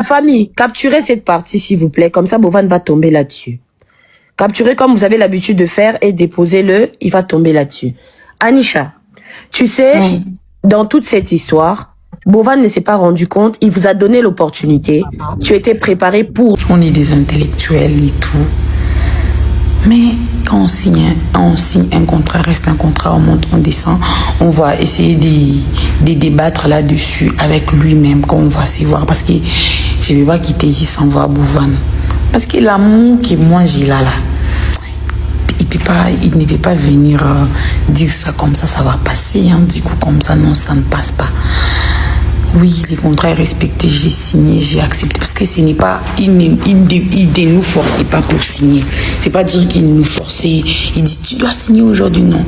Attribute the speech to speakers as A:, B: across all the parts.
A: Famille, capturez cette partie s'il vous plaît, comme ça Bovan va tomber là-dessus. Capturez comme vous avez l'habitude de faire et déposez-le, il va tomber là-dessus. Anisha, tu sais, dans toute cette histoire, Bovan ne s'est pas rendu compte, il vous a donné l'opportunité, tu étais préparé pour...
B: On est des intellectuels et tout, mais quand on signe un contrat, reste un contrat, on monte, on descend, on va essayer de débattre là-dessus avec lui-même, quand on va s'y voir, parce que je ne vais pas quitter ici sans voir Bovan. Parce que l'amour que moi j'ai là, il ne peut pas venir dire ça comme ça va passer, hein, du coup comme ça, non, ça ne passe pas. Oui, les contrats est respecté, j'ai signé, j'ai accepté. Parce que ce n'est pas, il ne nous forçait pas pour signer. C'est pas dire qu'il nous forçait. Il dit, tu dois signer aujourd'hui, non.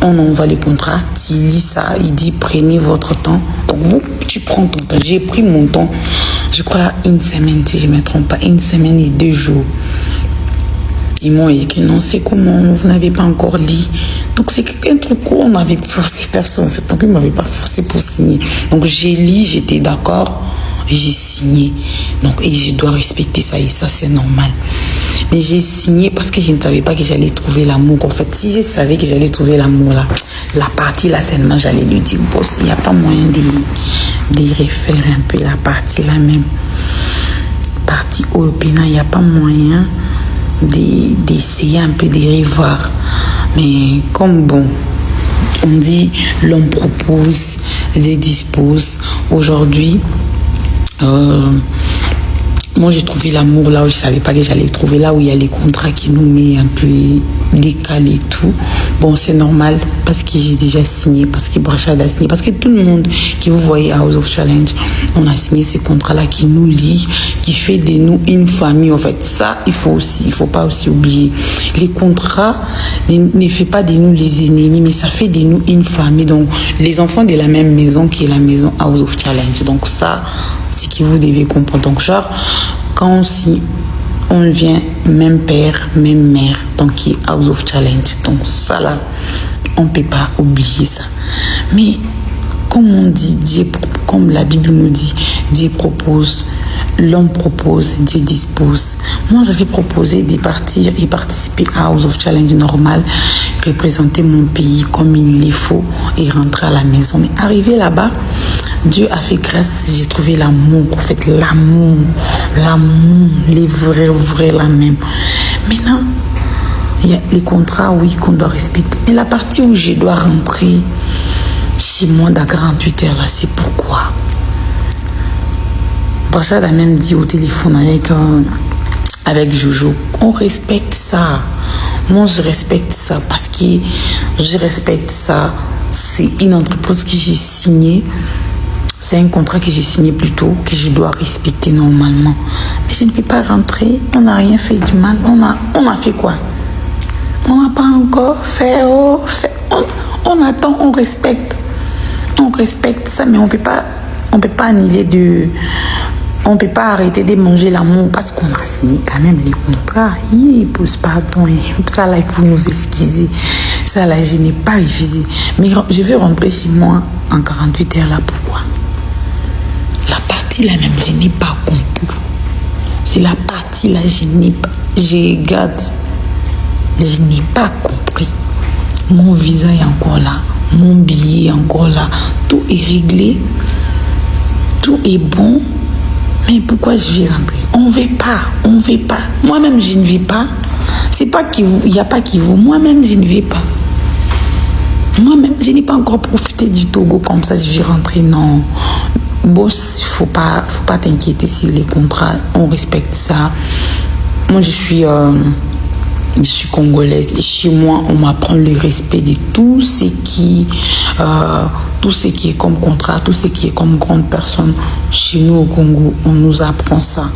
B: On envoie les contrats, tu lis ça, il dit, prenez votre temps. Donc vous, tu prends ton temps. J'ai pris mon temps, je crois, une semaine, si je ne me trompe pas, 1 semaine et 2 jours. Ils m'ont écrit, non, c'est comment, vous n'avez pas encore lu. Donc c'est un truc où on m'avait forcé personne. En fait, donc ils ne m'avaient pas forcé pour signer. Donc j'ai lu, j'étais d'accord, et j'ai signé. Donc, et je dois respecter ça, et ça c'est normal. Mais j'ai signé parce que je ne savais pas que j'allais trouver l'amour. En fait, si je savais que j'allais trouver l'amour là, la partie là seulement, j'allais lui dire, boss, il n'y a pas moyen de refaire un peu la partie là même. Partie européenne, il n'y a pas moyen d'essayer un peu de revoir. Mais comme bon, on dit l'homme propose, je dispose. Aujourd'hui, moi j'ai trouvé l'amour là où je savais pas que j'allais trouver, là où il y a les contrats qui nous met un peu décalé et tout. Bon, c'est normal parce que j'ai déjà signé, parce que Brachad a signé, parce que tout le monde qui vous voyez à House of Challenge, on a signé ces contrats là qui nous lient, qui fait de nous une famille. En fait, ça il faut pas aussi oublier. Les contrats ne fait pas de nous les ennemis, mais ça fait de nous une famille. Donc les enfants de la même maison qui est la maison House of Challenge. Donc ça, c'est que vous devez comprendre. Donc genre, quand on vient même père, même mère, donc qui est House of Challenge. Donc ça là, on ne peut pas oublier ça. Mais comme on dit, Dieu, comme la Bible nous dit, Dieu propose, l'homme propose, Dieu dispose. Moi, j'avais proposé de partir et participer à House of Challenge normal, représenter mon pays comme il le faut et rentrer à la maison. Mais arrivé là-bas, Dieu a fait grâce, j'ai trouvé l'amour, en fait, l'amour, les vrais, la même. Maintenant, il y a les contrats, oui, qu'on doit respecter. Mais la partie où je dois rentrer chez moi dans 48 heures, là, c'est pourquoi. Brachad a même dit au téléphone avec Jojo, on respecte ça. Moi, je respecte ça parce que je respecte ça. C'est une entreprise que j'ai signée. C'est un contrat que j'ai signé plus tôt, que je dois respecter normalement. Mais je ne peux pas rentrer. On n'a rien fait du mal. On a fait quoi? On n'a pas encore fait. On attend, on respecte. On respecte ça, mais on peut pas annuler on peut pas arrêter de manger l'amour parce qu'on a signé quand même les contrats. Il pose pardon. Ça là, il faut nous excuser. Ça là, je n'ai pas refusé. Mais je vais rentrer chez moi en 48 heures là. Pourquoi? La partie là même, je n'ai pas compris. C'est la partie là, je n'ai pas compris. Mon visa est encore là. Mon billet est encore là. Tout est réglé. Tout est bon. Mais pourquoi je vais rentrer? On ne veut pas. Moi-même, je ne vais pas. C'est pas qu'il n'y a pas qui vous. Moi-même, je ne vais pas. Moi-même, je n'ai pas encore profité du Togo comme ça, je vais rentrer. Non. Boss, il faut pas t'inquiéter sur les contrats. On respecte ça. Moi, je suis congolaise et chez moi, on m'apprend le respect de tout ce qui est comme contrat, tout ce qui est comme grande personne. Chez nous au Congo, on nous apprend ça.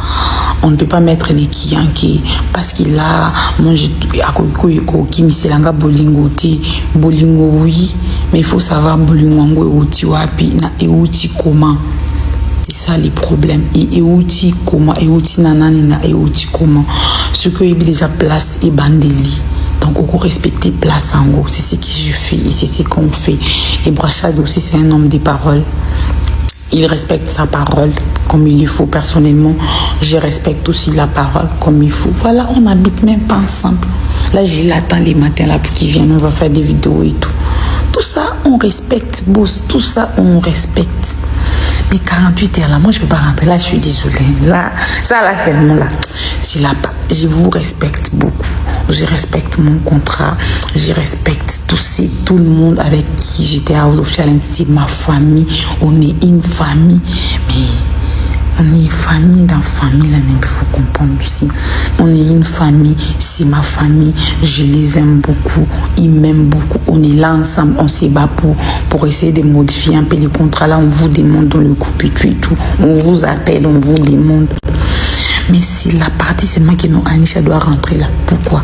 B: On ne peut pas mettre les Kiyanké parce qu'il a mangé à bolingo oui, mais il faut savoir bolingo et outi comment. C'est ça les problèmes. Et outi comment, et outi nananina, et outi comment. Ce que il y a déjà place et bandeli. Donc, on respecter place en gros. C'est ce que je fais et c'est ce qu'on fait. Et Brachad aussi, c'est un homme de parole. Il respecte sa parole. comme il faut. Personnellement, je respecte aussi la parole comme il faut. Voilà, on n'habite même pas ensemble. Là, je l'attends les matins là pour qu'il vienne, on va faire des vidéos et tout. Tout ça, on respecte, boss. Tout ça, on respecte. Mais 48 heures là, moi je peux pas rentrer. Là, je suis désolée. Là, ça là, c'est le mot là. C'est là, je vous respecte beaucoup. Je respecte mon contrat. Je respecte tout le monde avec qui j'étais à House of Challenge. C'est ma famille. On est une famille. Mais on est famille dans famille là, même il faut comprendre ici. On est une famille, c'est ma famille, je les aime beaucoup, ils m'aiment beaucoup. On est là ensemble, on se bat pour essayer de modifier un peu les contrats. Là, on vous demande dans le couple et tout. On vous appelle, on vous demande. Mais c'est la partie seulement que nous, Anisha doit rentrer là. Pourquoi?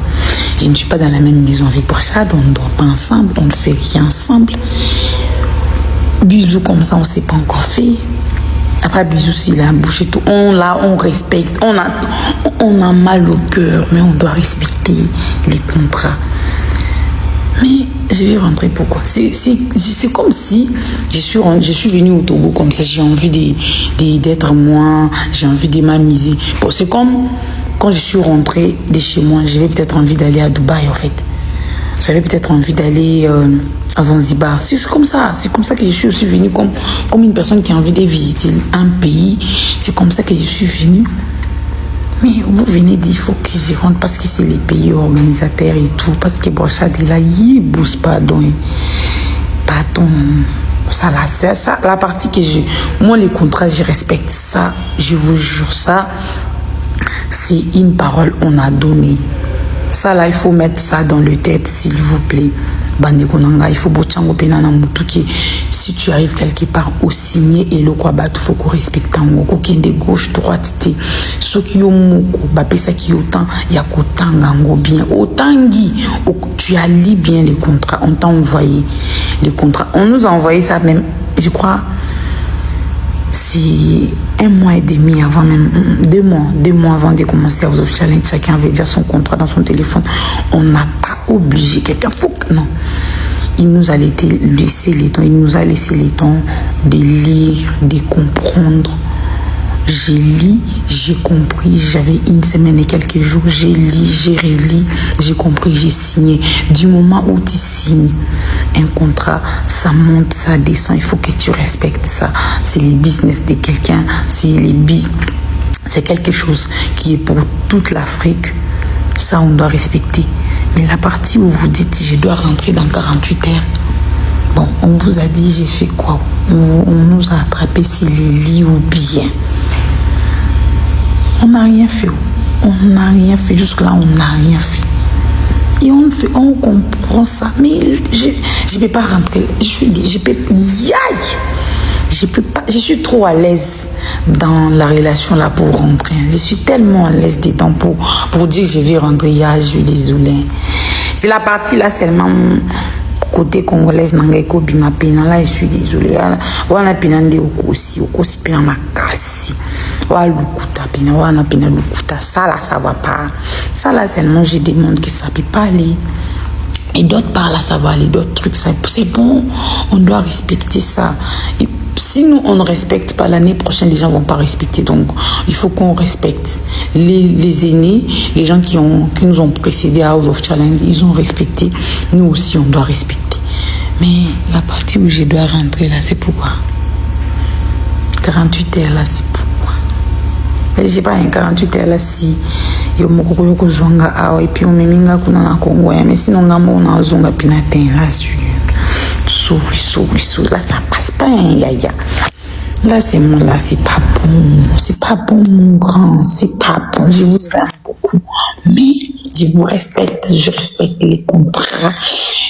B: Je ne suis pas dans la même maison avec Brachad, on ne dort pas ensemble, on ne fait rien ensemble. Bisous comme ça, on ne s'est pas encore fait. Après, bisous, s'il a bouché tout. On respecte. On a mal au cœur, mais on doit respecter les contrats. Mais je vais rentrer pourquoi? C'est comme si je suis venue au Togo comme ça. J'ai envie d'être moi. J'ai envie de m'amuser. Bon, c'est comme quand je suis rentrée de chez moi. J'avais peut-être envie d'aller à Dubaï, en fait. J'avais peut-être envie d'aller à Zanzibar. C'est comme ça que je suis aussi venue comme une personne qui a envie de visiter un pays. C'est comme ça que je suis venue. Mais vous venez dire, il faut que je rentre parce que c'est les pays organisateurs et tout. Parce que Brachad est là, il bouge pardon. Ça là, c'est ça. La partie que moi, les contrats, je respecte ça. Je vous jure ça. C'est une parole on a donnée. Ça là, il faut mettre ça dans le tête, s'il vous plaît. Bandekonanga, il faut bochango penana mutuki. Si tu arrives quelque part au signer et le quoi il faut qu'on respecte un mot. Qui de gauche, droite, té. Ce qui ont moko, bapé ça qui autant, y a qu'autant gango bien. Autant tu as lu bien les contrats. On t'a envoyé les contrats. On nous a envoyé ça même, je crois. C'est 1 mois et demi avant même, 2 mois avant de commencer à House of Challenge, chacun avait déjà son contrat dans son téléphone. On n'a pas obligé quelqu'un, non. Il nous a laissé les temps, il nous a laissé les temps de lire, de comprendre. J'ai lu, j'ai compris, j'avais 1 semaine et quelques jours, j'ai lu, j'ai relu, j'ai compris, j'ai signé. Du moment où tu signes un contrat, ça monte, ça descend, il faut que tu respectes ça. C'est les business de quelqu'un, c'est quelque chose qui est pour toute l'Afrique. Ça, on doit respecter. Mais la partie où vous dites, je dois rentrer dans 48 heures, bon, on vous a dit, j'ai fait quoi? On nous a attrapé s'il est lit ou bien. On n'a rien fait. On n'a rien fait. Jusque-là, on n'a rien fait. Et on comprend ça. Mais je ne peux pas rentrer. Je peux pas. Je suis trop à l'aise dans la relation là pour rentrer. Je suis tellement à l'aise dedans pour dire que je vais rentrer. Je suis désolée. C'est la partie là seulement. Côté congolaise nangaiko bima pena là je suis désolée wana pena nde okosi pena makasi wa lukuta pena wana pena lukuta ça là ça va pas ça là seulement je demande que ça peut pas aller et d'autres par là ça va aller d'autres trucs ça c'est bon on doit respecter ça et si nous on ne respecte pas l'année prochaine les gens vont pas respecter donc il faut qu'on respecte les aînés les gens qui nous ont précédés à House of Challenge ils ont respecté nous aussi on doit respecter mais la partie où je dois rentrer là c'est pourquoi 48 heures là c'est pourquoi je sais pas 48 heures là si yo moko yoko zonga awa et puis on meminga kuna na Congo mais sinon ngamo na zonga pinatin là là ça passe pas yaya là c'est mon là c'est pas bon mon grand c'est pas bon je vous aime beaucoup mais je vous respecte je respecte les contrats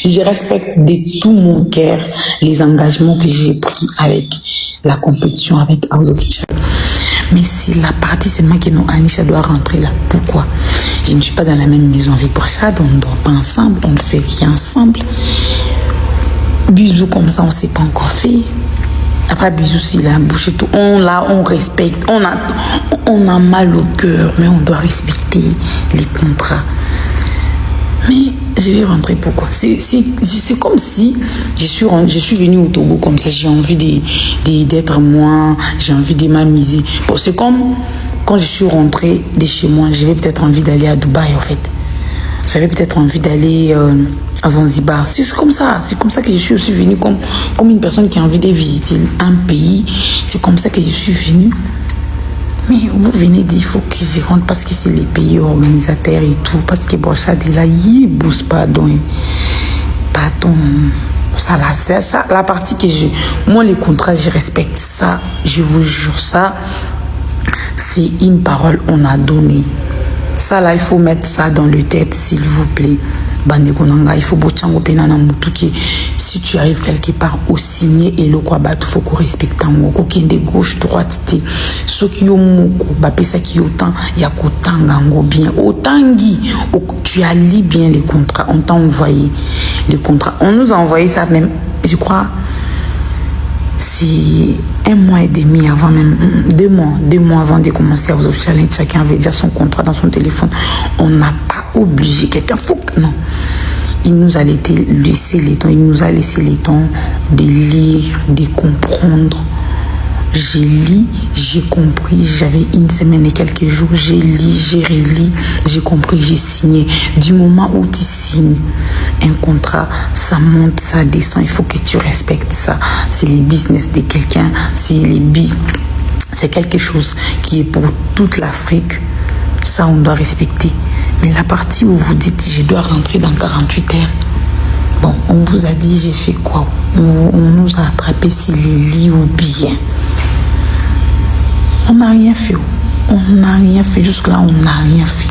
B: je respecte de tout mon cœur les engagements que j'ai pris avec la compétition avec House of Challenge mais c'est la partie seulement que nous Anisha doit rentrer là pourquoi je ne suis pas dans la même maison avec Brachad on ne dort pas ensemble on ne fait rien ensemble. Bisous comme ça, on ne s'est pas encore fait. Après, bisous, s'il a bouché tout. On respecte. On a mal au cœur, mais on doit respecter les contrats. Mais je vais rentrer pourquoi? C'est comme si je suis venue au Togo comme ça, j'ai envie d'être moi, j'ai envie de m'amuser. Bon, c'est comme quand je suis rentrée de chez moi, j'avais peut-être envie d'aller à Dubaï en fait. J'avais peut-être envie d'aller à Zanzibar. C'est comme ça que je suis aussi venue comme une personne qui a envie de visiter un pays. C'est comme ça que je suis venue. Mais vous venez dire, il faut que je rentre parce que c'est les pays organisateurs et tout. Parce que Brochade est là, il bouge pardon. Pardon. Ça, là, c'est ça. La partie que moi, les contrats, je respecte ça. Je vous jure ça. C'est une parole qu'on a donnée. Ça là, il faut mettre ça dans le tête, s'il vous plaît. Bandekonanga, il faut bochango penana mutuki. Si tu arrives quelque part au signer et le quoi il faut qu'on respecte un mot. Qui est de gauche, droite, té. Ceux qui ont moko, bapé ça qui autant, y a qu'autant bien. Autant tu as lu bien les contrats. On t'a envoyé les contrats. On nous a envoyé ça même, je crois. C'est 1 mois et demi avant même, 2 mois avant de commencer à vous challenge, chacun avait déjà son contrat dans son téléphone. On n'a pas obligé quelqu'un, faut que non. Il nous a laissé le temps de lire, de comprendre. J'ai lu, j'ai compris, j'avais 1 semaine et quelques jours, j'ai lu, j'ai relu, j'ai compris, j'ai signé. Du moment où tu signes un contrat, ça monte, ça descend, il faut que tu respectes ça. C'est les business de quelqu'un, c'est quelque chose qui est pour toute l'Afrique. Ça, on doit respecter. Mais la partie où vous dites, je dois rentrer dans 48 heures, bon, on vous a dit, j'ai fait quoi? On nous a attrapé s'il est lit ou bien. On n'a rien fait. On n'a rien fait. Jusque-là, on n'a rien fait.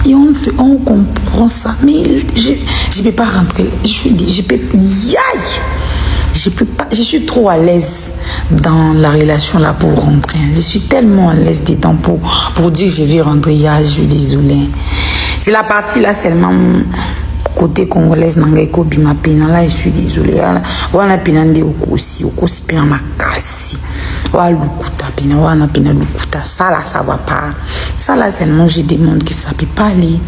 B: Et on comprend ça. Mais je ne peux pas rentrer. Je peux pas. Je suis trop à l'aise dans la relation là pour rentrer. Je suis tellement à l'aise dedans pour dire que je vais rentrer. Je suis désolée. C'est la partie là seulement côté congolaise nangaiko bimapena là, je suis désolée. Wana pinande okosi pena makasi. Wa lukuta pena wana pena lukuta. Ça là ça va pas. Ça là seulement j'ai des mondes qui savent pas aller.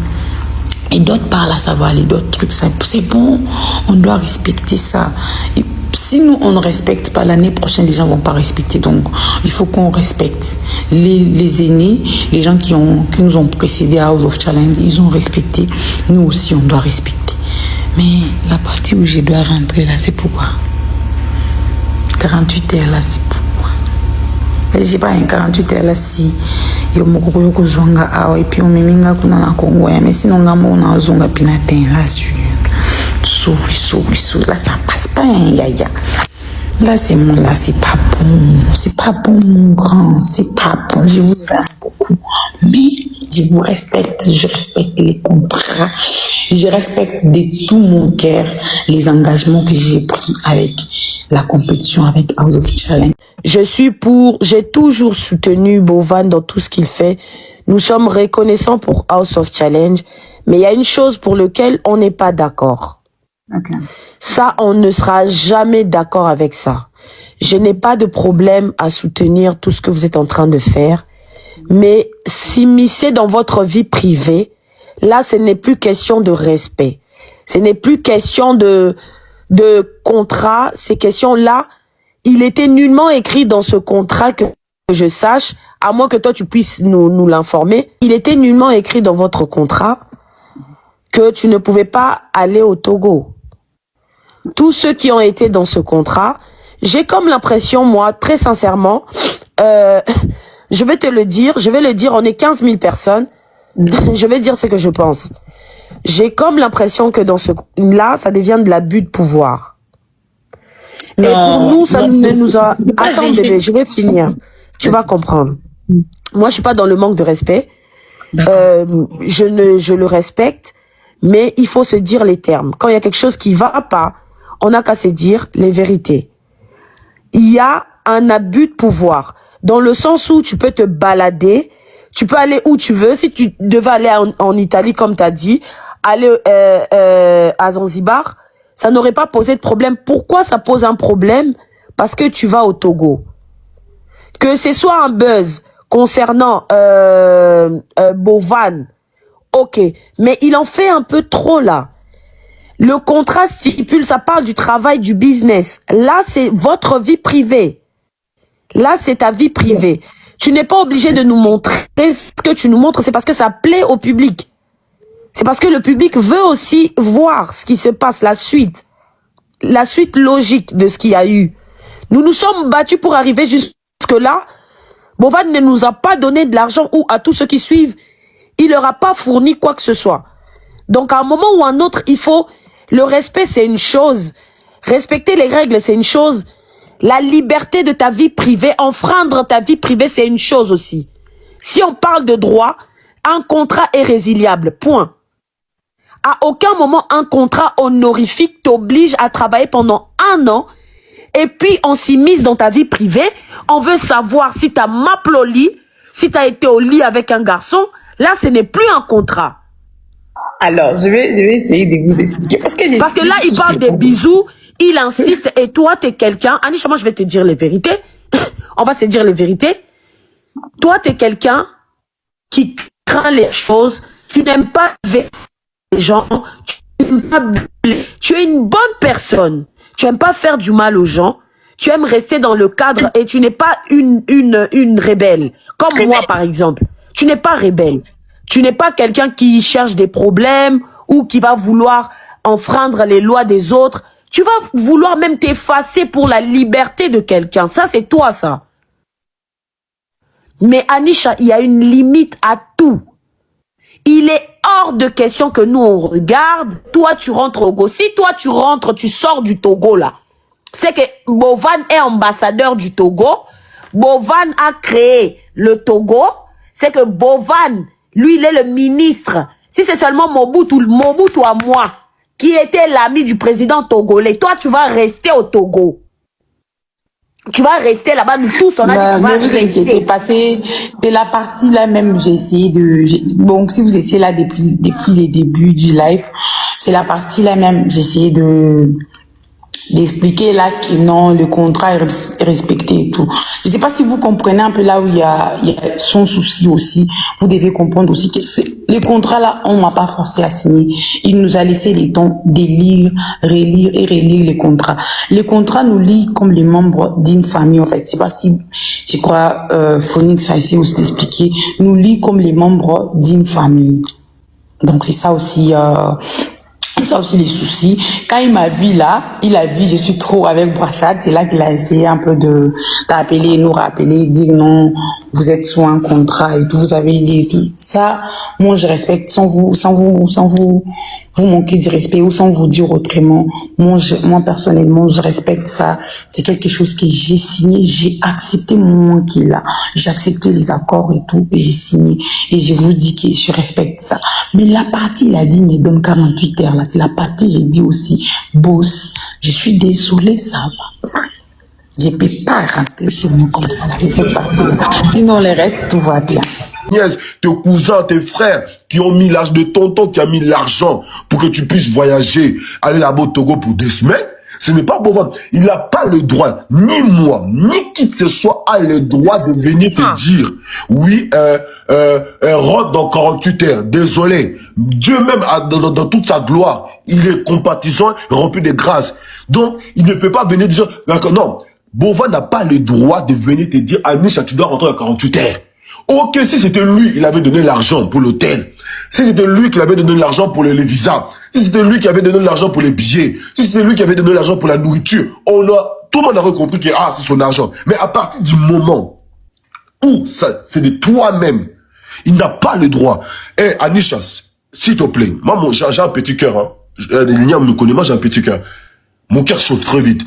B: Et d'autres par là ça va aller, d'autres trucs ça c'est bon, on doit respecter ça. Et si nous on ne respecte pas, l'année prochaine les gens vont pas respecter. Donc il faut qu'on respecte les aînés, les gens qui nous ont précédés à House of Challenge, ils ont respecté. Nous aussi on doit respecter. Mais la partie où je dois rentrer là, c'est pourquoi 48 heures là, c'est pourquoi. Je sais pas, 48 heures là, si yo moko yoko zonga awa et puis on miminga kuna na Congo, mais sinon ngamo na zonga pinatin là sur là ça passe pas yaya. Là c'est mon là c'est pas bon mon grand, c'est pas bon, je vous aime beaucoup mais je vous respecte, je respecte les contrats, je respecte de tout mon cœur les engagements que j'ai pris avec la compétition avec House of Challenge.
A: J'ai toujours soutenu Bovan dans tout ce qu'il fait. Nous sommes reconnaissants pour House of Challenge, mais il y a une chose pour laquelle on n'est pas d'accord.
B: Okay.
A: Ça, on ne sera jamais d'accord avec ça. Je n'ai pas de problème à soutenir tout ce que vous êtes en train de faire, mais s'immiscer dans votre vie privée, là, ce n'est plus question de respect. Ce n'est plus question de contrat. Ces questions-là, il était nullement écrit dans ce contrat que je sache, à moins que toi tu puisses nous l'informer. Il était nullement écrit dans votre contrat que tu ne pouvais pas aller au Togo. Tous ceux qui ont été dans ce contrat, j'ai comme l'impression, moi, très sincèrement, je vais le dire, on est 15 000 personnes, je vais dire ce que je pense. J'ai comme l'impression que dans là, ça devient de l'abus de pouvoir. Non, et pour nous, ça ne nous a... Attends, bébé, je vais finir. Tu vas comprendre. Moi, je suis pas dans le manque de respect. Je le respecte, mais il faut se dire les termes. Quand il y a quelque chose qui va pas, on n'a qu'à se dire les vérités. Il y a un abus de pouvoir, dans le sens où tu peux te balader, tu peux aller où tu veux. Si tu devais aller en Italie, comme tu as dit, aller à Zanzibar, ça n'aurait pas posé de problème. Pourquoi ça pose un problème? Parce que tu vas au Togo. Que ce soit un buzz concernant Bovan Ok, mais il en fait un peu trop là. Le contrat stipule, ça parle du travail, du business. Là, c'est votre vie privée. Là, c'est ta vie privée. Tu n'es pas obligé de nous montrer ce que tu nous montres, c'est parce que ça plaît au public. C'est parce que le public veut aussi voir ce qui se passe, la suite logique de ce qu'il y a eu. Nous nous sommes battus pour arriver jusque-là. Bovan ne nous a pas donné de l'argent ou à tous ceux qui suivent, il leur a pas fourni quoi que ce soit. Donc à un moment ou à un autre, il faut... Le respect, c'est une chose. Respecter les règles, c'est une chose. La liberté de ta vie privée, enfreindre ta vie privée, c'est une chose aussi. Si on parle de droit, un contrat est résiliable, point. À aucun moment, un contrat honorifique t'oblige à travailler pendant 1 an et puis on s'immisce dans ta vie privée. On veut savoir si tu as mappé au lit, si tu as été au lit avec un garçon. Là, ce n'est plus un contrat.
B: Alors, je vais essayer de vous expliquer. Parce que
A: là, il parle des bisous, il insiste, et toi, tu es quelqu'un... Anisha, moi, je vais te dire les vérités. On va se dire les vérités. Toi, tu es quelqu'un qui craint les choses. Tu n'aimes pas les gens. Tu es une bonne personne. Tu n'aimes pas faire du mal aux gens. Tu aimes rester dans le cadre et tu n'es pas une rebelle. Comme moi, par exemple. Tu n'es pas rebelle. Tu n'es pas quelqu'un qui cherche des problèmes ou qui va vouloir enfreindre les lois des autres. Tu vas vouloir même t'effacer pour la liberté de quelqu'un. Ça, c'est toi, ça. Mais Anisha, il y a une limite à tout. Il est hors de question que nous, on regarde. Toi, tu rentres au Togo. Si toi, tu rentres, tu sors du Togo, là. C'est que Bovan est ambassadeur du Togo. Bovan a créé le Togo. C'est que Bovan... Lui, il est le ministre. Si c'est seulement Mobutu à moi, qui était l'ami du président togolais, toi, tu vas rester au Togo. Tu vas rester là-bas, nous tous, on a dit,
B: ne vous inquiétez pas, c'est la partie là même, j'ai essayé de... Bon, si vous étiez là depuis les débuts du live, c'est la partie là même, j'ai essayé d'expliquer là que non, le contrat est respecté et tout. Je sais pas si vous comprenez un peu là où il y a son souci aussi. Vous devez comprendre aussi que les contrats là, on m'a pas forcé à signer. Il nous a laissé le temps de lire, relire et relire les contrats. Les contrats nous lient comme les membres d'une famille en fait. Je sais pas si, je crois, Phonix a essayé aussi d'expliquer. Nous lient comme les membres d'une famille. Donc c'est ça aussi... ça aussi les soucis. Quand il m'a vu là, il a vu je suis trop avec Brachad, c'est là qu'il a essayé un peu d'appeler, nous rappeler, dire non, vous êtes sous un contrat et tout, vous avez dit tout. Ça, moi je respecte sans vous manquer de respect ou sans vous dire autrement. Moi personnellement, je respecte ça. C'est quelque chose que j'ai signé, j'ai accepté mon qui est là. J'ai accepté les accords et tout, et j'ai signé. Et je vous dis que je respecte ça. Mais la partie, il a dit, mais donne 48 heures là. C'est la partie, j'ai dit aussi, boss, je suis désolée, ça va. Je ne peux pas rentrer chez moi comme ça, c'est cette partie-là. Sinon, le reste, tout va bien.
C: Nièce, tes cousins, tes frères qui ont mis l'âge de tonton, qui a mis l'argent pour que tu puisses voyager, aller là-bas au Togo pour 2 semaines, ce n'est pas bon. Il n'a pas le droit, ni moi, ni qui que ce soit a le droit de venir te dire, oui, rentre dans 48 heures, désolé. Dieu même, dans toute sa gloire, il est compatissant, rempli de grâce. Donc, il ne peut pas venir dire, non, Bovan n'a pas le droit de venir te dire, Anisha, tu dois rentrer dans 48 heures. Ok, si c'était lui, il avait donné l'argent pour l'hôtel. Si c'était lui qui avait donné l'argent pour les visas. Si c'était lui qui avait donné l'argent pour les billets. Si c'était lui qui avait donné l'argent pour la nourriture. Tout le monde aurait compris que c'est son argent. Mais à partir du moment où c'est de toi-même, il n'a pas le droit. Anisha, s'il te plaît, moi, j'ai un petit cœur. Hein. L'Ignam me connaît, moi j'ai un petit cœur. Mon cœur chauffe très vite.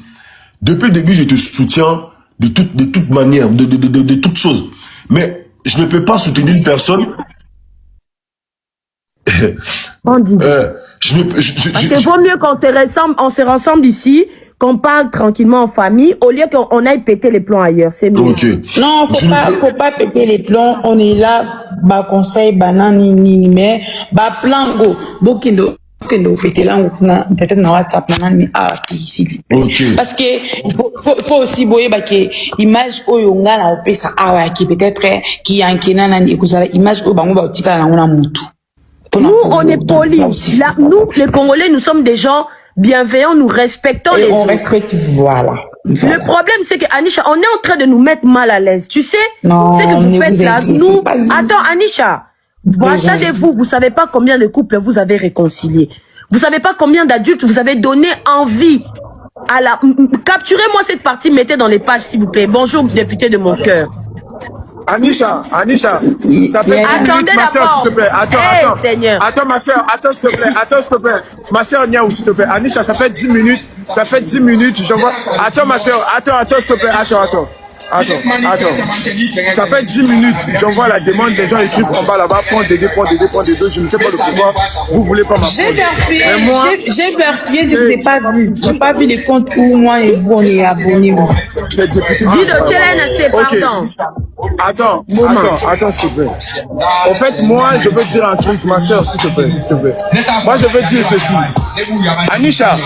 C: Depuis le début, je te soutiens de toute manière, de toutes choses. Mais je ne peux pas soutenir une personne.
A: On dit. Parce que vaut mieux qu'on se rassemble ici, qu'on parle tranquillement en famille, au lieu qu'on aille péter les plombs ailleurs. C'est mieux.
C: Okay.
B: Non, faut pas péter les plombs. On est là, bas conseil, banane, ni, mais, bas plango, bokindo. Que nous fêter là, peut-être dans WhatsApp, mais ici. Parce que faut aussi boyer que image oyonga na opesa awa qui peut-être qui yankena na ni kozala image o bango ba otika na ngona mutu.
A: Nous, on est polis. Là, nous, les Congolais, nous sommes des gens bienveillants, nous respectons les
B: on
A: autres.
B: respecte, voilà.
A: Le problème, c'est que Anisha, on est en train de nous mettre mal à l'aise. Tu sais,
B: Non,
A: ce que vous
B: ne
A: faites
B: vous
A: là,
B: inquiétez
A: nous...
B: pas.
A: Attends, Anisha, brachez-vous, vous savez pas combien de couples vous avez réconciliés. Vous savez pas combien d'adultes vous avez donné envie à la... Capturez-moi cette partie, mettez dans les pages, s'il vous plaît. Bonjour, député de mon cœur.
D: Anisha, ça fait 10 minutes, ma soeur, s'il te plaît. Attends,
A: Seigneur.
D: Attends, ma soeur, attends, s'il te plaît. Ma soeur Niaou, s'il te plaît. Anisha, ça fait 10 minutes, je vois. Attends, ma soeur, attends, s'il te plaît, attends. Ça fait 10 minutes, j'envoie la demande, des gens écrivent en bas là-bas, prends des deux, je ne sais pas le pourquoi, vous voulez pas m'apprendre.
B: J'ai vérifié, je ne vous ai pas vu. Je n'ai pas vu les comptes où moi et vous on est abonnés.
A: Dis de Tchelène, pardon.
D: Attends, s'il te plaît. En fait, moi, je veux dire un truc, ma soeur, s'il te plaît. Moi, je veux dire ceci. Anisha,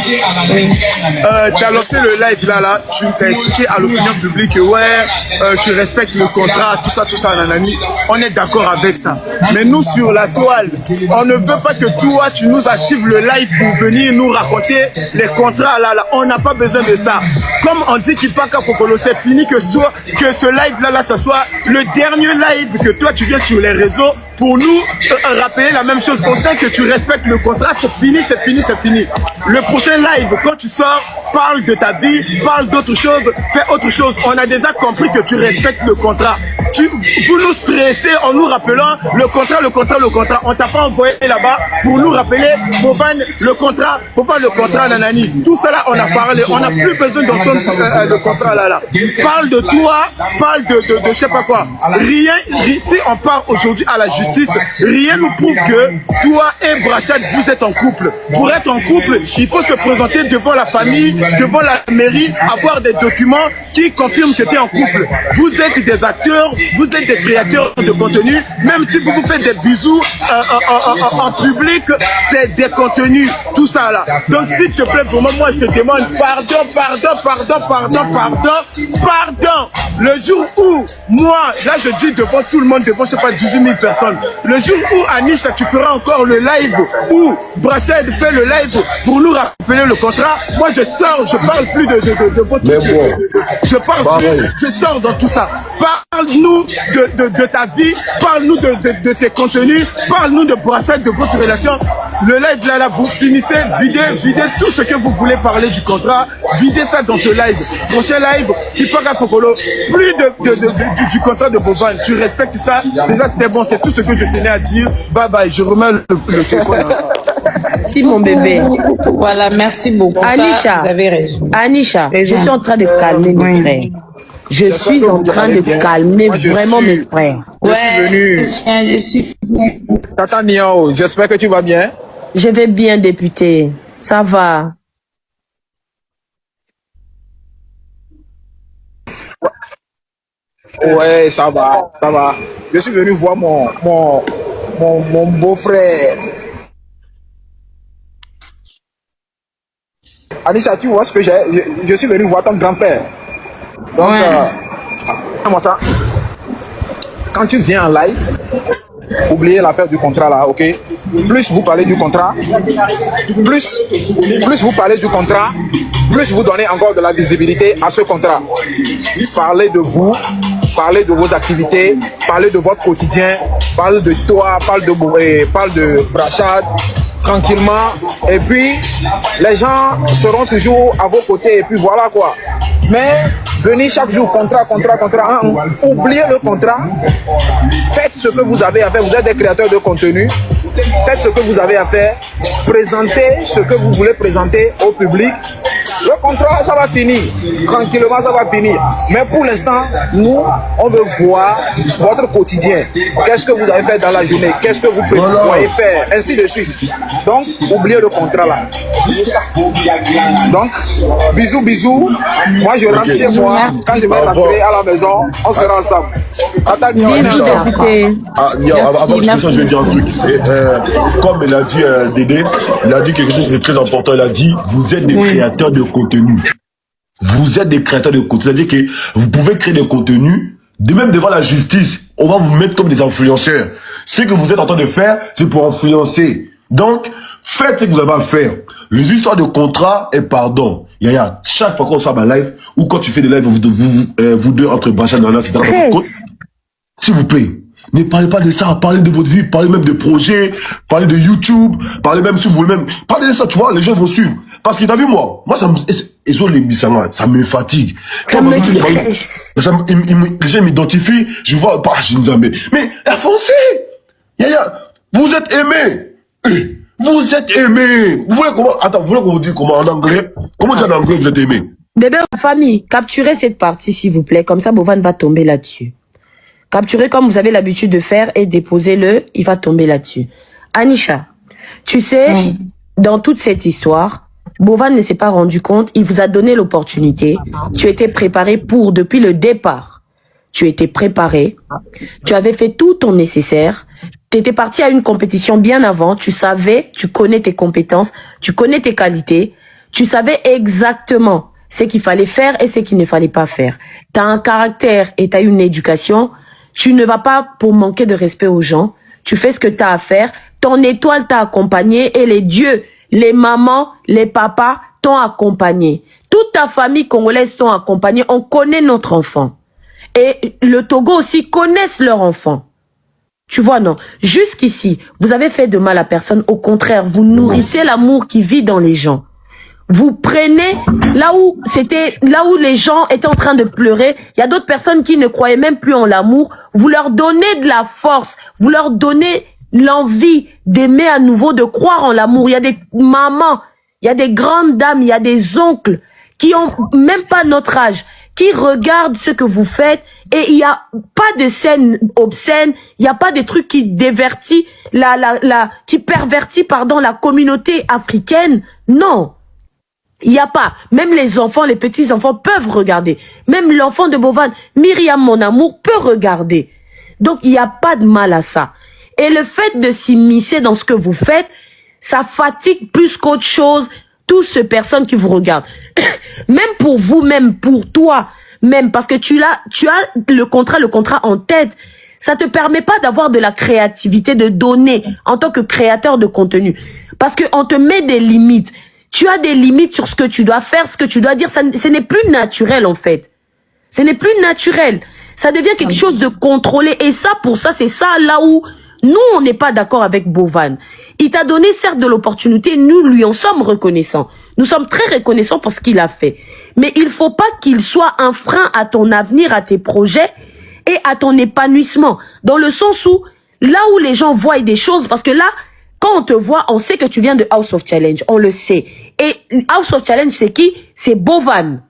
D: tu as lancé le live là, tu t'as expliqué à l'opinion publique que tu respectes le contrat, tout ça, nanani. On est d'accord avec ça. Mais nous, sur la toile, on ne veut pas que toi, tu nous actives le live pour venir nous raconter les contrats là. On n'a pas besoin de ça. Comme on dit qu'il pas qu'à Kokolo, c'est fini que ce live là, ce soit le dernier live que toi, tu viens sur les réseaux pour nous rappeler la même chose. On sait que tu respectes le contrat, c'est fini. Le prochain live, quand tu sors, parle de ta vie, parle d'autre chose, fais autre chose. On a déjà compris que tu respectes le contrat. Vous nous stressez en nous rappelant le contrat. On t'a pas envoyé là-bas pour nous rappeler, Bovan, le contrat, nanani. Tout ça là, on a parlé. On n'a plus besoin d'entendre le contrat là. Parle de toi, parle de je sais pas quoi. Rien, si on part aujourd'hui à la justice, rien nous prouve que toi et Brachad, vous êtes en couple. Pour être en couple, il faut se présenter devant la famille, devant la mairie, avoir des documents qui confirment que tu es en couple. Vous êtes des acteurs, vous êtes des créateurs de contenu. Même si vous faites des bisous en public, c'est des contenus, tout ça là. Donc s'il te plaît, vraiment, moi je te demande pardon. Le jour où, moi, là je dis devant tout le monde, devant je sais pas 18 000 personnes, le jour où Anisha, tu feras encore le live, où Brachad fait le live pour nous rappeler le contrat, moi je sors, je parle plus de je sors dans tout ça. Parle-nous de ta vie, parle-nous de tes contenus, parle-nous de Brachad, de votre relation. Le live là, vous finissez, videz tout ce que vous voulez parler du contrat, videz ça dans ce live. Prochain live, il parle à Kokolo, plus du contrat de Bovan, tu respectes ça, déjà c'est bon, c'est tout ce que je tenais à dire. Bye bye, je remets le téléphone.
A: Si mon bébé.
B: Voilà, merci beaucoup.
A: Anisha,
B: vous avez raison.
A: Anisha, je suis en train de calmer mes frères. Je suis en train de calmer vraiment mes frères.
B: Je suis venu.
D: Tata Niao, j'espère que tu vas bien.
A: Je vais bien, député. Ça va.
D: Ouais, ça va. Je suis venu voir mon beau-frère. Anisha, tu vois ce que j'ai? Je suis venu voir ton grand frère. Donc, comment ça? Quand tu viens en live, oubliez l'affaire du contrat là, ok? Plus vous parlez du contrat, plus vous parlez du contrat, plus vous donnez encore de la visibilité à ce contrat. Parlez de vous, parlez de vos activités, parlez de votre quotidien, parlez de toi, parle de Brachad, tranquillement. Et puis, les gens seront toujours à vos côtés et puis voilà quoi. Mais venez chaque jour, contrat, oubliez le contrat, faites ce que vous avez à faire, vous êtes des créateurs de contenu, faites ce que vous avez à faire, présentez ce que vous voulez présenter au public. Le contrat, ça va finir, tranquillement ça va finir. Mais pour l'instant, nous, on veut voir votre quotidien. Qu'est-ce que vous avez fait dans la journée, qu'est-ce que vous prévoyez faire, ainsi de suite. Donc, oubliez le contrat là. Donc, bisous. Moi, je rentre chez moi. Quand je vais rentrer à la maison, on sera ensemble.
C: Avant que je vais dire un truc. Comme il a dit Dédé, il a dit quelque chose de très important. Il a dit, vous êtes des créateurs de contenu. Vous êtes des créateurs de contenu. C'est-à-dire que vous pouvez créer des contenus de même devant la justice, on va vous mettre comme des influenceurs. Ce que vous êtes en train de faire, c'est pour influencer. Donc, faites ce que vous avez à faire. Les histoires de contrat et pardon. Yaya, chaque fois qu'on soit à ma live, ou quand tu fais des lives, vous deux entre Bracha et Nana, c'est dans votre compte. S'il vous plaît, ne parlez pas de ça, parlez de votre vie, parlez même de projets, parlez de YouTube, parlez même si vous voulez même, parlez de ça, tu vois, les gens vont suivre. Parce que t'as vu moi, ça me, ils ont les missangas, ça me fatigue.
A: Ça me
C: les gens m'identifient, je vois, bah, Jinzambe. Mais, foncez! Yaya, vous êtes aimé! Vous êtes aimé! Vous voulez comment, attends, vous voulez qu'on vous dise comment en anglais? Comment dire en anglais vous êtes aimé?
A: Bébé, la famille, capturez cette partie s'il vous plaît, comme ça Bovan va tomber là-dessus. Capturez comme vous avez l'habitude de faire et déposez-le, il va tomber là-dessus. Anisha, tu sais, dans toute cette histoire, Bovan ne s'est pas rendu compte, il vous a donné l'opportunité. Tu étais préparé pour, depuis le départ. Tu étais préparé, tu avais fait tout ton nécessaire, tu étais parti à une compétition bien avant, tu savais, tu connais tes compétences, tu connais tes qualités, tu savais exactement ce qu'il fallait faire et ce qu'il ne fallait pas faire. Tu as un caractère et tu as une éducation. Tu ne vas pas pour manquer de respect aux gens. Tu fais ce que tu as à faire. Ton étoile t'a accompagné et les dieux, les mamans, les papas t'ont accompagné. Toute ta famille congolaise t'ont accompagné. On connaît notre enfant. Et le Togo aussi connaissent leur enfant. Tu vois, non? Jusqu'ici, vous avez fait de mal à personne. Au contraire, vous nourrissez l'amour qui vit dans les gens. Vous prenez là où les gens étaient en train de pleurer. Il y a d'autres personnes qui ne croyaient même plus en l'amour. Vous leur donnez de la force. Vous leur donnez l'envie d'aimer à nouveau, de croire en l'amour. Il y a des mamans, il y a des grandes dames, il y a des oncles qui ont même pas notre âge, qui regardent ce que vous faites et il n'y a pas de scènes obscènes, il n'y a pas des trucs qui divertit qui pervertit, la communauté africaine. Non. Il n'y a pas. Même les enfants, les petits-enfants peuvent regarder. Même l'enfant de Bovan, Myriam, mon amour, peut regarder. Donc, il n'y a pas de mal à ça. Et le fait de s'immiscer dans ce que vous faites, ça fatigue plus qu'autre chose toutes ces personnes qui vous regardent. Même pour vous, même pour toi, même parce que tu as le contrat en tête. Ça te permet pas d'avoir de la créativité, de donner en tant que créateur de contenu. Parce qu'on te met des limites. Tu as des limites sur ce que tu dois faire, ce que tu dois dire. Ce n'est plus naturel, en fait. Ce n'est plus naturel. Ça devient quelque chose de contrôlé. Et ça, pour ça, c'est ça là où nous, on n'est pas d'accord avec Bovan. Il t'a donné, certes, de l'opportunité. Nous, lui, en sommes reconnaissants. Nous sommes très reconnaissants pour ce qu'il a fait. Mais il faut pas qu'il soit un frein à ton avenir, à tes projets et à ton épanouissement. Dans le sens où, là où les gens voient des choses, parce que là, quand on te voit, on sait que tu viens de House of Challenge. On le sait. Et House of Challenge, c'est qui? C'est Bovan.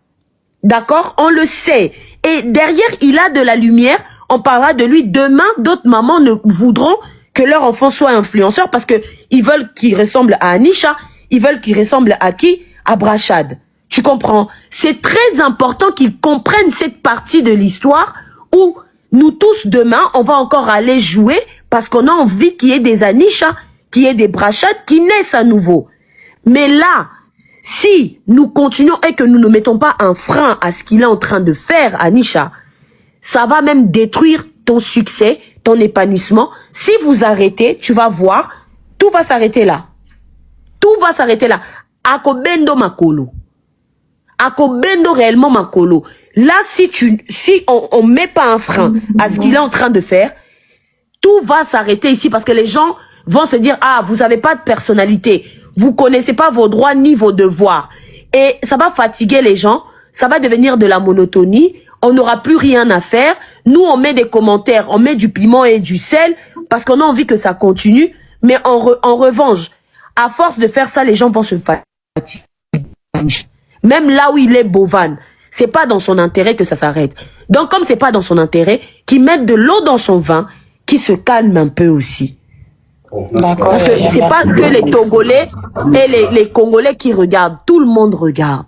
A: D'accord? On le sait. Et derrière, il a de la lumière. On parlera de lui. Demain, d'autres mamans ne voudront que leur enfant soit influenceur parce que ils veulent qu'il ressemble à Anisha. Ils veulent qu'il ressemble à qui? À Brachad. Tu comprends? C'est très important qu'ils comprennent cette partie de l'histoire où nous tous, demain, on va encore aller jouer parce qu'on a envie qu'il y ait des Anisha, qu'il y ait des Brachad qui naissent à nouveau. Mais là, si nous continuons et que nous ne mettons pas un frein à ce qu'il est en train de faire, Anisha, ça va même détruire ton succès, ton épanouissement. Si vous arrêtez, tu vas voir, tout va s'arrêter là. Tout va s'arrêter là. Akobendo makolo. Akobendo réellement makolo. Là, si on met pas un frein à ce qu'il est en train de faire, tout va s'arrêter ici parce que les gens vont se dire, ah, vous avez pas de personnalité. Vous connaissez pas vos droits ni vos devoirs. Et ça va fatiguer les gens. Ça va devenir de la monotonie. On n'aura plus rien à faire. Nous, on met des commentaires, on met du piment et du sel parce qu'on a envie que ça continue. Mais en revanche, à force de faire ça, les gens vont se fatiguer. Même là où il est Bovan, c'est pas dans son intérêt que ça s'arrête. Donc, comme c'est pas dans son intérêt, qu'il mette de l'eau dans son vin, qu'il se calme un peu aussi. D'accord. Parce que c'est pas que les Togolais et les Congolais qui regardent. Tout le monde regarde.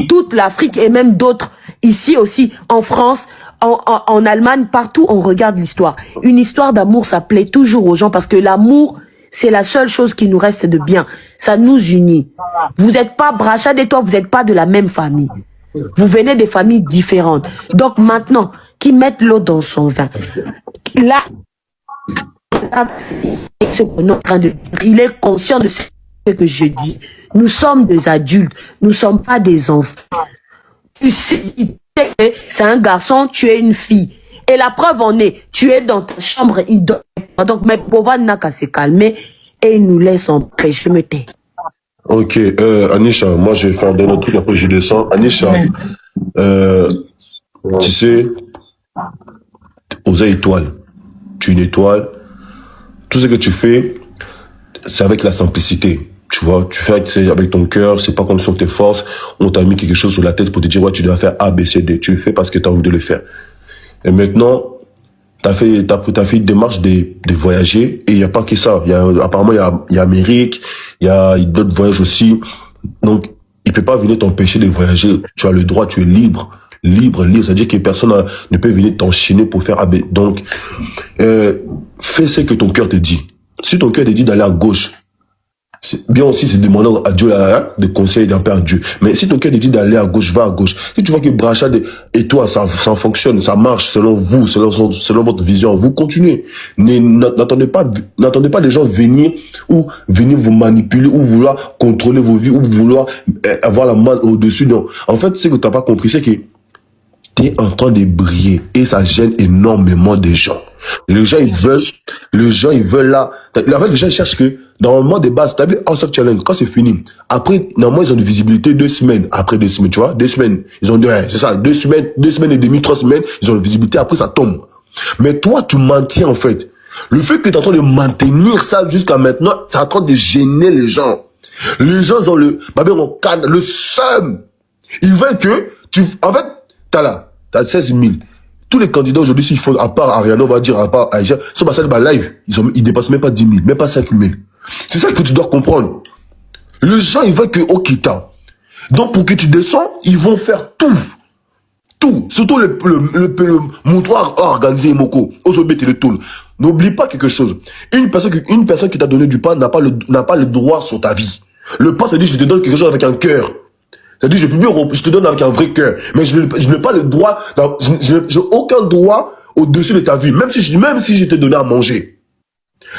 A: Toute l'Afrique et même d'autres ici aussi, en France, en Allemagne, partout, on regarde l'histoire. Une histoire d'amour, ça plaît toujours aux gens parce que l'amour, c'est la seule chose qui nous reste de bien. Ça nous unit. Vous n'êtes pas Brachad et toi, vous n'êtes pas de la même famille. Vous venez des familles différentes. Donc maintenant, qui mette l'eau dans son vin. Là, il est conscient de ce que je dis. Nous sommes des adultes, nous ne sommes pas des enfants. Tu sais que c'est un garçon, tu es une fille. Et la preuve en est, tu es dans ta chambre, il dort. Donc, mais Bovan n'a qu'à se calmer et il nous laisse en paix. Je me tais.
C: Ok, Anisha, moi je vais faire un dernier truc, après je descends. Anisha, tu sais, aux étoiles, tu es une étoile. Tout ce que tu fais, c'est avec la simplicité. Tu vois, tu fais avec ton cœur, c'est pas comme sur tes forces, on t'a mis quelque chose sur la tête pour te dire, ouais, tu dois faire A, B, C, D. Tu le fais parce que tu as envie de le faire. Et maintenant, t'as fait une démarche de voyager, et il n'y a pas que ça. Apparemment, il y a Amérique, il y a d'autres voyages aussi. Donc, il peut pas venir t'empêcher de voyager. Tu as le droit, tu es libre. Libre. C'est-à-dire que personne ne peut venir t'enchaîner pour faire AB. Donc, fais ce que ton cœur te dit. Si ton cœur te dit d'aller à gauche, c'est bien aussi, c'est demander à Dieu des conseils d'un père Dieu. Mais si ton cœur te dit d'aller à gauche, va à gauche. Si tu vois que Brachad et toi, ça fonctionne, ça marche selon vous, selon votre vision, vous continuez. N'attendez pas les gens venir vous manipuler, ou vouloir contrôler vos vies, ou vouloir avoir la main au-dessus. Non. En fait, ce que tu n'as pas compris, c'est que tu es en train de briller, et ça gêne énormément de gens. Les gens, ils veulent là. En fait, les gens cherchent que, normalement, des bases, t'as vu, un seul challenge, quand c'est fini, après, normalement, ils ont une visibilité 2 semaines, après 2 semaines, tu vois, 2 semaines. Ils ont dit, ouais, c'est ça, 2 semaines et demie, 3 semaines, ils ont une visibilité, après, ça tombe. Mais toi, tu maintiens, en fait. Le fait que tu es en train de maintenir ça jusqu'à maintenant, c'est en train de gêner les gens. Les gens ont le seum. Ils veulent que en fait, t'as 16 000. Tous les candidats aujourd'hui, s'ils font, à part Ariana, on va dire, à part Aïcha, sur ma salle live, ils dépassent même pas 10 000, même pas 5 000. C'est ça que tu dois comprendre. Les gens, ils veulent que Okita. Donc, pour que tu descends, ils vont faire tout. Tout. Surtout le montoir organisé, Moko. Ozobet et le tool. N'oublie pas quelque chose. Une personne qui t'a donné du pain n'a pas le droit sur ta vie. Le pain, ça dit, je te donne quelque chose avec un cœur. C'est-à-dire, je te donne avec un vrai cœur. Mais je n'ai pas le droit, j'ai aucun droit au-dessus de ta vie. Même si je t'ai donné à manger.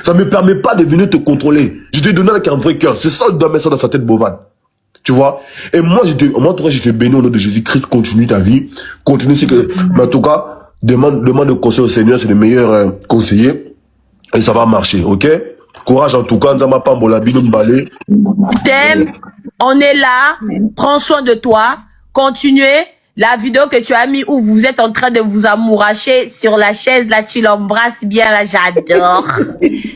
C: Ça ne me permet pas de venir te contrôler. Je t'ai donné avec un vrai cœur. C'est ça, il doit mettre ça dans sa tête, Bovan. Tu vois? Et moi, je te bénis au nom de Jésus-Christ. Continue ta vie. Continue ce que, mais en tout cas, demande de conseil au Seigneur. C'est le meilleur conseiller. Et ça va marcher, ok? Courage en tout cas. Nzama Pambola, Bino Mbale.
A: T'aimes. On est là, prends soin de toi, continuez. La vidéo que tu as mis où vous êtes en train de vous amouracher sur la chaise, là, tu l'embrasses bien, là, j'adore.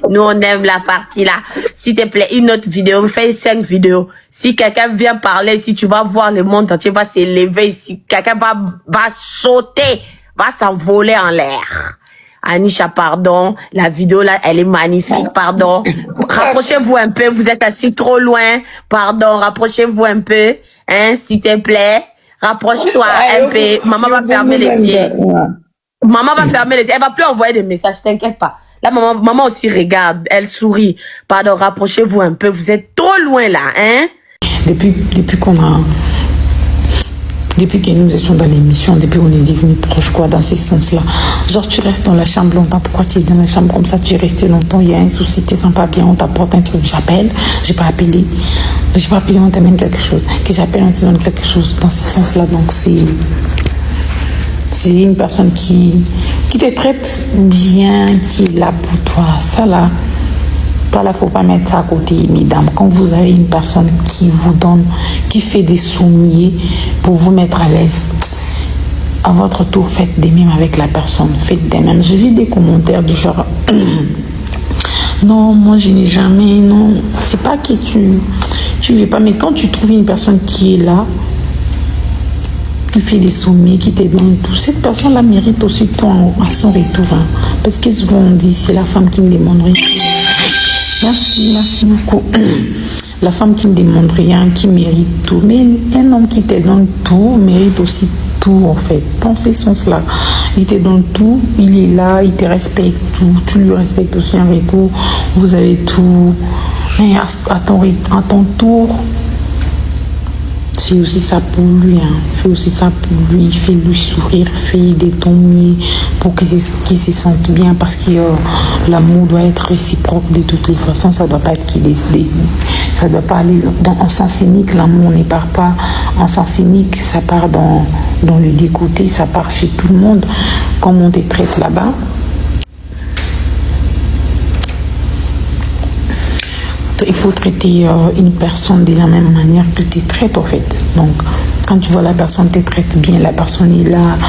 A: Nous, on aime la partie là. S'il te plaît, une autre vidéo, fais 5 vidéos. Si quelqu'un vient parler, si tu vas voir le monde entier va s'élever ici, quelqu'un va sauter, va s'envoler en l'air. Anisha, pardon, la vidéo là, elle est magnifique, pardon. Rapprochez-vous un peu, vous êtes assis trop loin, pardon, rapprochez-vous un peu, hein, s'il te plaît. Rapproche-toi un peu, maman va fermer les yeux. Maman va fermer les yeux, elle va plus envoyer des messages, t'inquiète pas. Là, maman aussi regarde, elle sourit. Pardon, rapprochez-vous un peu, vous êtes trop loin là, hein.
B: Depuis que nous étions dans l'émission, depuis qu'on est devenus proches, quoi, dans ce sens-là. Genre, tu restes dans la chambre longtemps. Pourquoi tu es dans la chambre comme ça? Tu es resté longtemps. Il y a un souci, tu ne sens pas bien. On t'apporte un truc. J'appelle. J'ai pas appelé. On t'amène quelque chose. Que j'appelle, on te donne quelque chose. Dans ce sens-là. Donc, c'est une personne qui te traite bien, qui est là pour toi. Ça, là. Voilà, faut pas mettre ça à côté, mesdames. Quand vous avez une personne qui vous donne, qui fait des sommiers pour vous mettre à l'aise, à votre tour, faites des mêmes avec la personne. Faites des mêmes. J'ai vu des commentaires du genre non, moi je n'ai jamais, non. C'est pas que tu veux pas, mais quand tu trouves une personne qui est là, qui fait des sommets, qui te donne tout, cette personne-là mérite aussi toi à son retour. Hein. Parce que souvent on dit, c'est la femme qui ne demande rien. Merci beaucoup. La femme qui ne demande rien, qui mérite tout. Mais un homme qui te donne tout, mérite aussi tout, en fait. Dans ce sens-là, il te donne tout, il est là, il te respecte tout, tu lui respectes aussi un retour. Vous avez tout. Mais à ton tour, Fais aussi ça pour lui, hein. Fais aussi ça pour lui, fais-lui sourire, fais de ton mieux pour qu'il se sente bien, parce que l'amour doit être réciproque de toutes les façons, ça doit pas être ça doit pas aller en sens unique, l'amour ne part pas en sens unique, ça part dans le décoté, ça part chez tout le monde, comme on te traite là-bas. Il faut traiter une personne de la même manière qu'il te traite en fait. Donc, quand tu vois la personne te traite bien, la personne est là,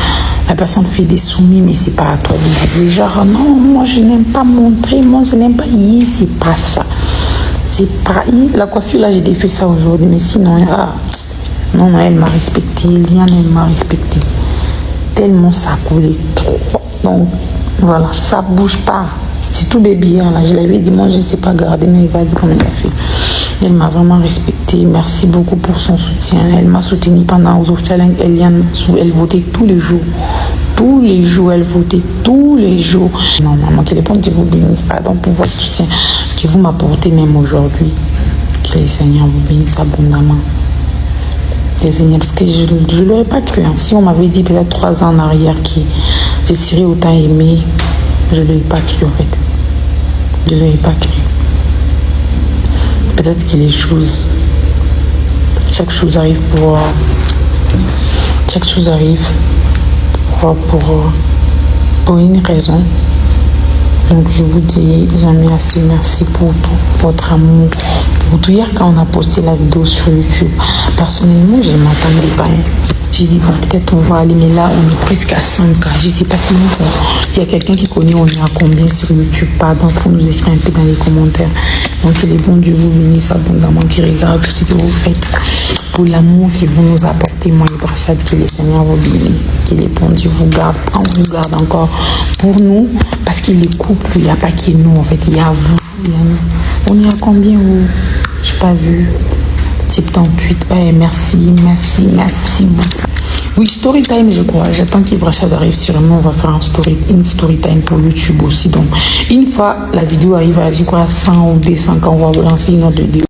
B: la personne fait des soumis, mais c'est pas à toi de dire genre non, moi je n'aime pas montrer, moi je n'aime pas y, c'est pas ça. C'est pas la coiffure là, j'ai fait ça aujourd'hui, mais sinon, non, elle m'a respecté, Eliane, elle m'a respecté. Tellement ça coulait trop. Donc, voilà, ça bouge pas. C'est tout bébé là, je l'avais dit, moi je ne sais pas garder, mais il va dire comme elle a fait. Elle m'a vraiment respecté, merci beaucoup pour son soutien. Elle m'a soutenu pendant aux autres challenges. Elle votait tous les jours. Tous les jours, elle votait tous les jours. Non, maman, que les bons Dieu vous bénisse, pardon pour votre soutien que vous m'apportez même aujourd'hui. Que les Seigneurs vous bénissent abondamment. Les Seigneurs, parce que je ne l'aurais pas cru. Hein. Si on m'avait dit peut-être 3 ans en arrière que je serais autant aimée, je ne l'aurais pas cru en fait. Je ne l'aurais pas cru. Peut-être que les choses, chaque chose arrive pour une raison. Donc je vous dis jamais assez merci pour tout votre amour, pour tout. Hier quand on a posté la vidéo sur YouTube, personnellement je ne m'attendais pas. J'ai dit bon, peut-être on va aller, mais là on est presque à 5K. Je ne sais pas si il y a quelqu'un qui connaît on est à combien sur YouTube. Pardon, il faut nous écrire un peu dans les commentaires. Donc que les bons Dieu vous bénissent abondamment, qui regardent tout ce que vous faites, pour l'amour qu'ils vont nous apporter, moi et Brachad, que les Seigneurs vous bénissent, que les bons Dieu vous gardent, on vous garde encore pour nous, parce qu'il est couple, il n'y a pas que nous en fait, il y a vous, il y a nous. On est à combien vous? Je n'ai pas vu. 78, ouais, merci beaucoup. Oui, story time, je crois. J'attends qu'Ibrachad arrive sur nous. On va faire une story time pour YouTube aussi. Donc, une fois la vidéo arrive à, je crois, 100 ou 200, quand on va vous lancer une autre vidéo.